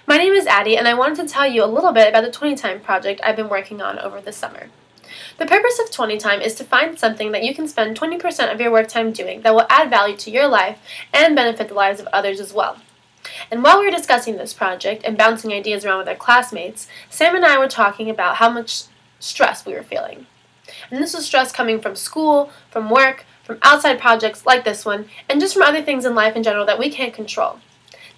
My name is Addie, and I wanted to tell you a little bit about the 20 Time project I've been working on over the summer. The purpose of 20 Time is to find something that you can spend 20% of your work time doing that will add value to your life and benefit the lives of others as well. And while we were discussing this project and bouncing ideas around with our classmates, Sam and I were talking about how much stress we were feeling. And this was stress coming from school, from work, from outside projects like this one, and just from other things in life in general that we can't control.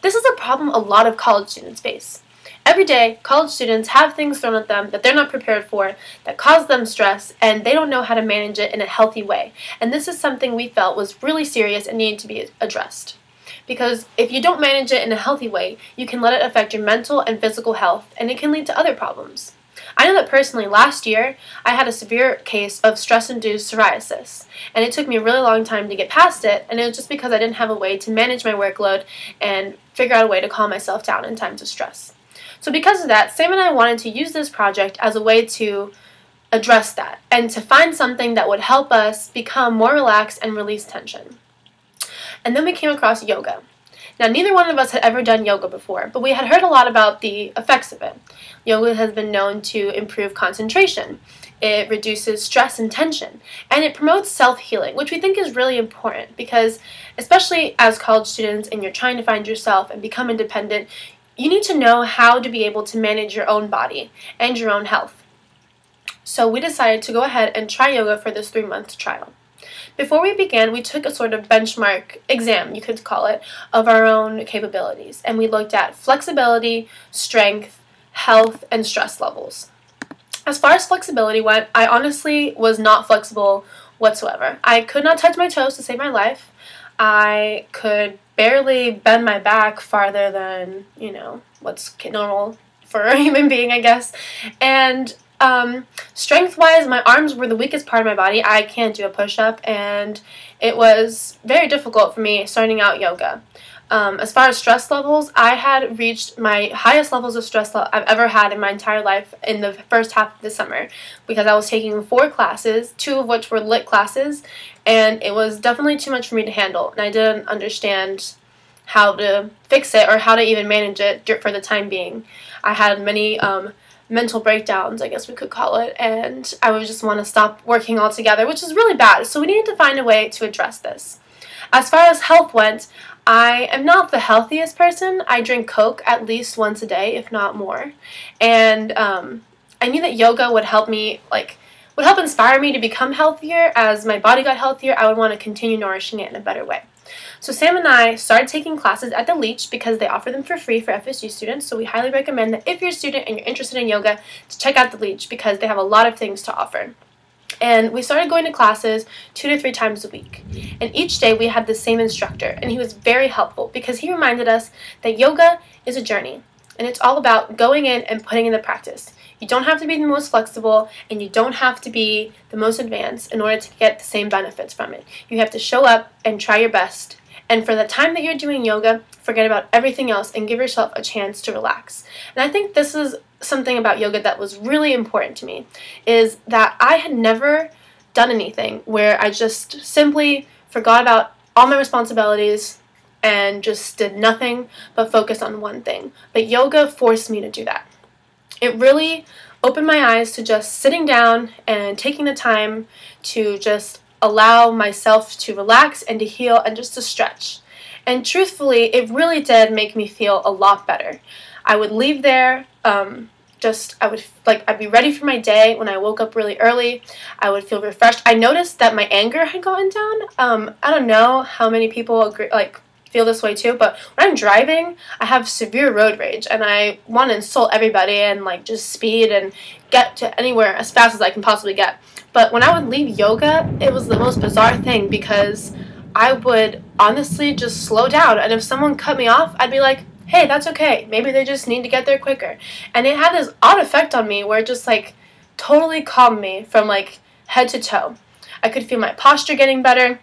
This is a problem a lot of college students face. Every day, college students have things thrown at them that they're not prepared for, that cause them stress, and they don't know how to manage it in a healthy way. And this is something we felt was really serious and needed to be addressed. Because if you don't manage it in a healthy way, you can let it affect your mental and physical health, and it can lead to other problems. I know that personally last year, I had a severe case of stress-induced psoriasis, and it took me a really long time to get past it, and it was just because I didn't have a way to manage my workload and figure out a way to calm myself down in times of stress. So because of that, Sam and I wanted to use this project as a way to address that, and to find something that would help us become more relaxed and release tension. And then we came across yoga. Now, neither one of us had ever done yoga before, but we had heard a lot about the effects of it. Yoga has been known to improve concentration. It reduces stress and tension, and it promotes self-healing, which we think is really important because, especially as college students and you're trying to find yourself and become independent, you need to know how to be able to manage your own body and your own health. So we decided to go ahead and try yoga for this 3-month trial. Before we began, we took a sort of benchmark exam, you could call it, of our own capabilities, and we looked at flexibility, strength, health, and stress levels. As far as flexibility went, I honestly was not flexible whatsoever. I could not touch my toes to save my life. I could barely bend my back farther than, what's normal for a human being, I guess. And strength-wise, my arms were the weakest part of my body. I can't do a push-up, and it was very difficult for me starting out yoga. As far as stress levels, I had reached my highest levels of stress I've ever had in my entire life in the first half of the summer because I was taking 4 classes, 2 of which were lit classes, and it was definitely too much for me to handle, and I didn't understand how to fix it or how to even manage it for the time being. I had many mental breakdowns, I guess we could call it, and I would just want to stop working altogether, which is really bad, so we needed to find a way to address this. As far as health went, I am not the healthiest person. I drink Coke at least once a day, if not more, and I knew that yoga would help me, would help inspire me to become healthier. As my body got healthier, I would want to continue nourishing it in a better way. So Sam and I started taking classes at the Leech because they offer them for free for FSU students, so we highly recommend that if you're a student and you're interested in yoga, to check out the Leech because they have a lot of things to offer. And we started going to classes 2 to 3 times a week. And each day we had the same instructor, and he was very helpful because he reminded us that yoga is a journey, and it's all about going in and putting in the practice. You don't have to be the most flexible, and you don't have to be the most advanced in order to get the same benefits from it. You have to show up and try your best. And for the time that you're doing yoga, forget about everything else and give yourself a chance to relax. And I think this is something about yoga that was really important to me, is that I had never done anything where I just simply forgot about all my responsibilities and just did nothing but focus on one thing. But yoga forced me to do that. It really opened my eyes to just sitting down and taking the time to just allow myself to relax and to heal and just to stretch. And truthfully, it really did make me feel a lot better. I would leave there, I'd be ready for my day. When I woke up really early, I would feel refreshed. I noticed that my anger had gotten down. I don't know how many people agree, feel this way too, but when I'm driving, I have severe road rage, and I want to insult everybody and just speed and get to anywhere as fast as I can possibly get. But when I would leave yoga, it was the most bizarre thing because I would honestly just slow down, and if someone cut me off, I'd be like, hey, that's okay. Maybe they just need to get there quicker. And it had this odd effect on me where it just totally calmed me from head to toe. I could feel my posture getting better.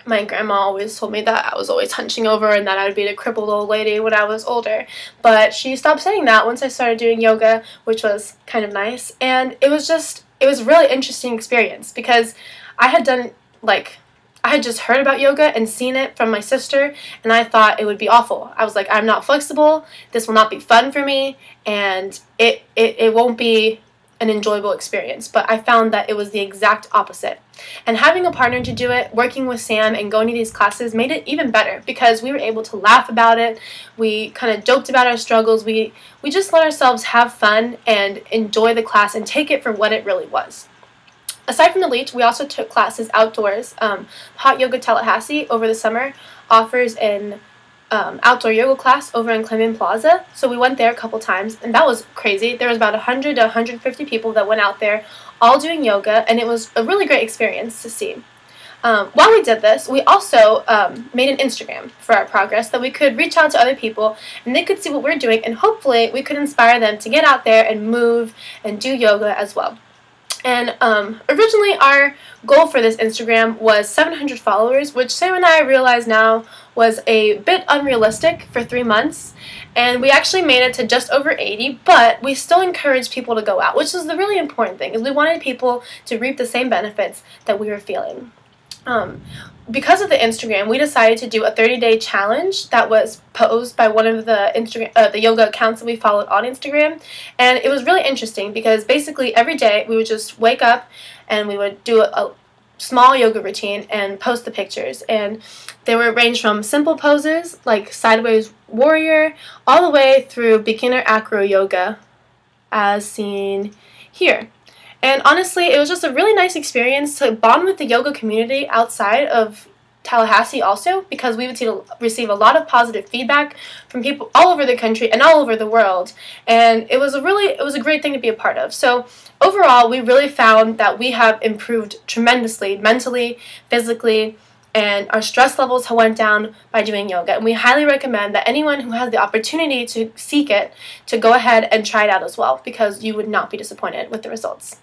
My grandma always told me that I was always hunching over and that I would be the crippled old lady when I was older. But she stopped saying that once I started doing yoga, which was kind of nice. And it was a really interesting experience because I had done I had just heard about yoga and seen it from my sister, and I thought it would be awful. I was like, I'm not flexible, this will not be fun for me, and it won't be an enjoyable experience. But I found that it was the exact opposite. And having a partner to do it, working with Sam and going to these classes made it even better because we were able to laugh about it. We kind of joked about our struggles. We just let ourselves have fun and enjoy the class and take it for what it really was. Aside from the Leech, we also took classes outdoors. Hot Yoga Tallahassee over the summer offers an outdoor yoga class over in Clayman Plaza. So we went there a couple times, and that was crazy. There was about 100 to 150 people that went out there, all doing yoga, and it was a really great experience to see. While we did this, we also made an Instagram for our progress that we could reach out to other people and they could see what we're doing, and hopefully we could inspire them to get out there and move and do yoga as well. And originally our goal for this Instagram was 700 followers, which Sam and I realize now was a bit unrealistic for 3 months. And we actually made it to just over 80, but we still encouraged people to go out, which is the really important thing, is we wanted people to reap the same benefits that we were feeling. Because of the Instagram, we decided to do a 30-day challenge that was posed by one of the the yoga accounts that we followed on Instagram, and it was really interesting because basically every day we would just wake up and we would do a small yoga routine and post the pictures, and they were ranged from simple poses like sideways warrior all the way through beginner acro yoga as seen here. And honestly, it was just a really nice experience to bond with the yoga community outside of Tallahassee also, because we would receive a lot of positive feedback from people all over the country and all over the world, and it was a great thing to be a part of. So overall, we really found that we have improved tremendously mentally, physically, and our stress levels went down by doing yoga, and we highly recommend that anyone who has the opportunity to seek it to go ahead and try it out as well, because you would not be disappointed with the results.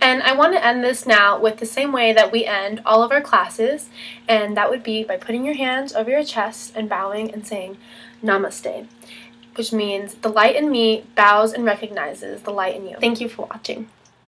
And I want to end this now with the same way that we end all of our classes, and that would be by putting your hands over your chest and bowing and saying Namaste, which means the light in me bows and recognizes the light in you. Thank you for watching.